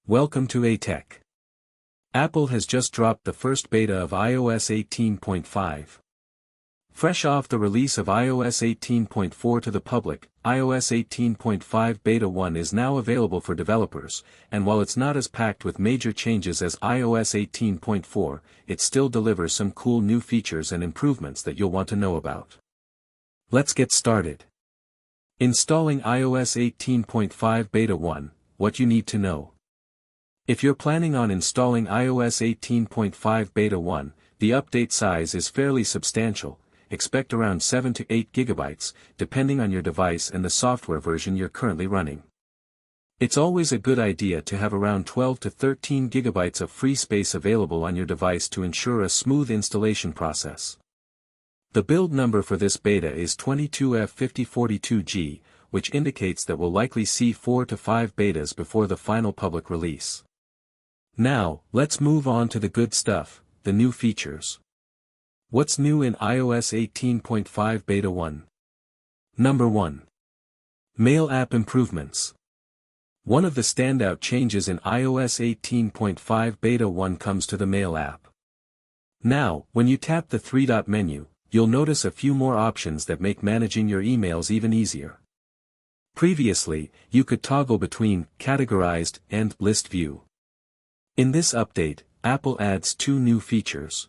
Welcome to A-Tech. Apple has just dropped the first beta of iOS 18.5. Fresh off the release of iOS 18.4 to the public, iOS 18.5 Beta 1 is now available for developers, and while it's not as packed with major changes as iOS 18.4, it still delivers some cool new features and improvements that you'll want to know about. Let's get started. Installing iOS 18.5 Beta 1, what you need to know. If you're planning on installing iOS 18.5 Beta 1, the update size is fairly substantial. Expect around 7 to 8 gigabytes, depending on your device and the software version you're currently running. It's always a good idea to have around 12 to 13 gigabytes of free space available on your device to ensure a smooth installation process. The build number for this beta is 22F5042G, which indicates that we'll likely see 4 to 5 betas before the final public release. Now, let's move on to the good stuff, the new features. What's new in iOS 18.5 Beta 1? Number 1. Mail app improvements. One of the standout changes in iOS 18.5 Beta 1 comes to the Mail app. Now, when you tap the three-dot menu, you'll notice a few more options that make managing your emails even easier. Previously, you could toggle between Categorized and List View. In this update, Apple adds two new features.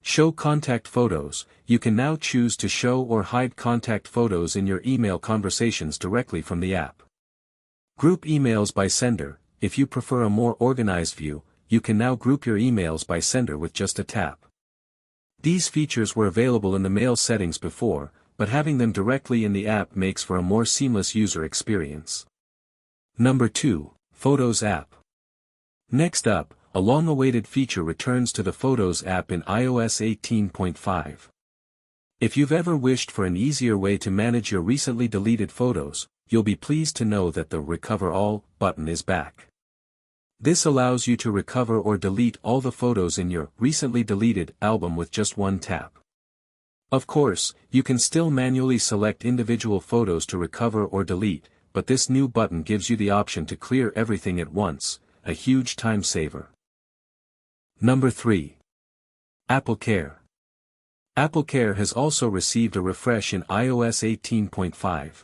Show contact photos. You can now choose to show or hide contact photos in your email conversations directly from the app. Group emails by sender. If you prefer a more organized view, you can now group your emails by sender with just a tap. These features were available in the Mail settings before, but having them directly in the app makes for a more seamless user experience. Number 2, Photos app. Next up, a long-awaited feature returns to the Photos app in iOS 18.5. If you've ever wished for an easier way to manage your recently deleted photos, you'll be pleased to know that the Recover All button is back. This allows you to recover or delete all the photos in your recently deleted album with just one tap. Of course, you can still manually select individual photos to recover or delete, but this new button gives you the option to clear everything at once, a huge time saver. Number 3. AppleCare. AppleCare has also received a refresh in iOS 18.5.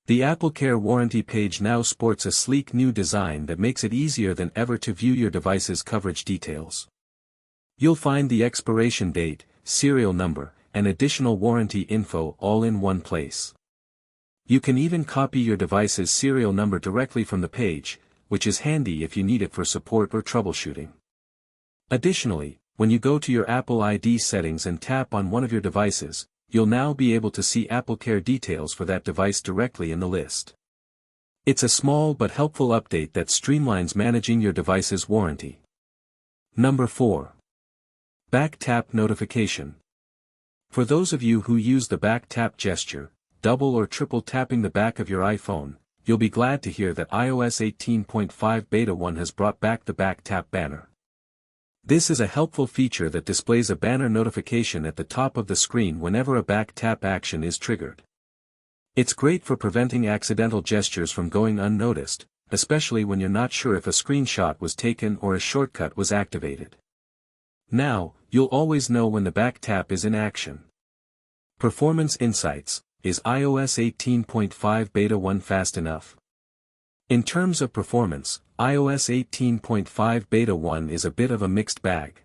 The AppleCare warranty page now sports a sleek new design that makes it easier than ever to view your device's coverage details. You'll find the expiration date, serial number, and additional warranty info all in one place. You can even copy your device's serial number directly from the page, which is handy if you need it for support or troubleshooting. Additionally, when you go to your Apple ID settings and tap on one of your devices, you'll now be able to see AppleCare details for that device directly in the list. It's a small but helpful update that streamlines managing your device's warranty. Number 4. Back tap notification. For those of you who use the back tap gesture, double or triple tapping the back of your iPhone, you'll be glad to hear that iOS 18.5 Beta 1 has brought back the back tap banner. This is a helpful feature that displays a banner notification at the top of the screen whenever a back tap action is triggered. It's great for preventing accidental gestures from going unnoticed, especially when you're not sure if a screenshot was taken or a shortcut was activated. Now, you'll always know when the back tap is in action. Performance Insights. Is iOS 18.5 Beta 1 fast enough? In terms of performance, iOS 18.5 Beta 1 is a bit of a mixed bag.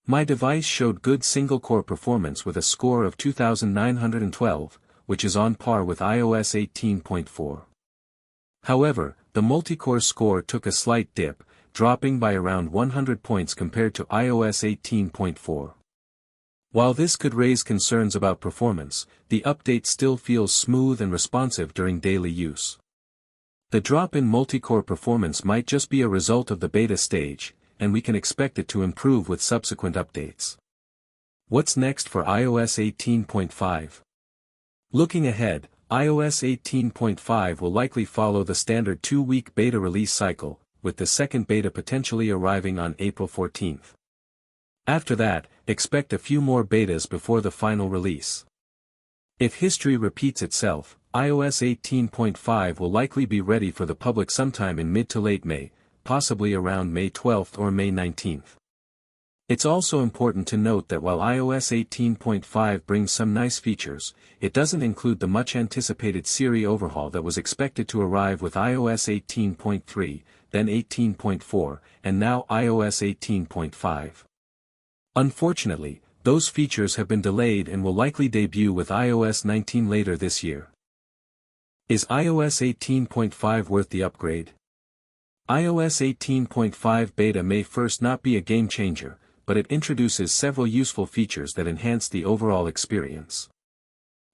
My device showed good single-core performance with a score of 2912, which is on par with iOS 18.4. However, the multi-core score took a slight dip, dropping by around 100 points compared to iOS 18.4. While this could raise concerns about performance, the update still feels smooth and responsive during daily use. The drop in multi-core performance might just be a result of the beta stage, and we can expect it to improve with subsequent updates. What's next for iOS 18.5? Looking ahead, iOS 18.5 will likely follow the standard 2-week beta release cycle, with the second beta potentially arriving on April 14th. After that, expect a few more betas before the final release. If history repeats itself, iOS 18.5 will likely be ready for the public sometime in mid to late May, possibly around May 12 or May 19. It's also important to note that while iOS 18.5 brings some nice features, it doesn't include the much-anticipated Siri overhaul that was expected to arrive with iOS 18.3, then 18.4, and now iOS 18.5. Unfortunately, those features have been delayed and will likely debut with iOS 19 later this year. Is iOS 18.5 worth the upgrade? iOS 18.5 beta may first not be a game-changer, but it introduces several useful features that enhance the overall experience.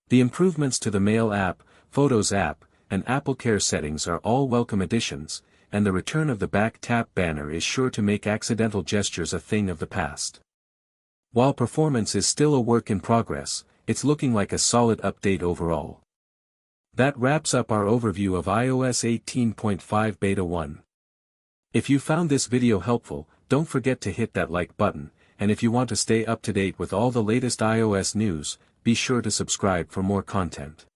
The improvements to the Mail app, Photos app, and AppleCare settings are all welcome additions, and the return of the back tap banner is sure to make accidental gestures a thing of the past. While performance is still a work in progress, it's looking like a solid update overall. That wraps up our overview of iOS 18.5 Beta 1. If you found this video helpful, don't forget to hit that like button, and if you want to stay up to date with all the latest iOS news, be sure to subscribe for more content.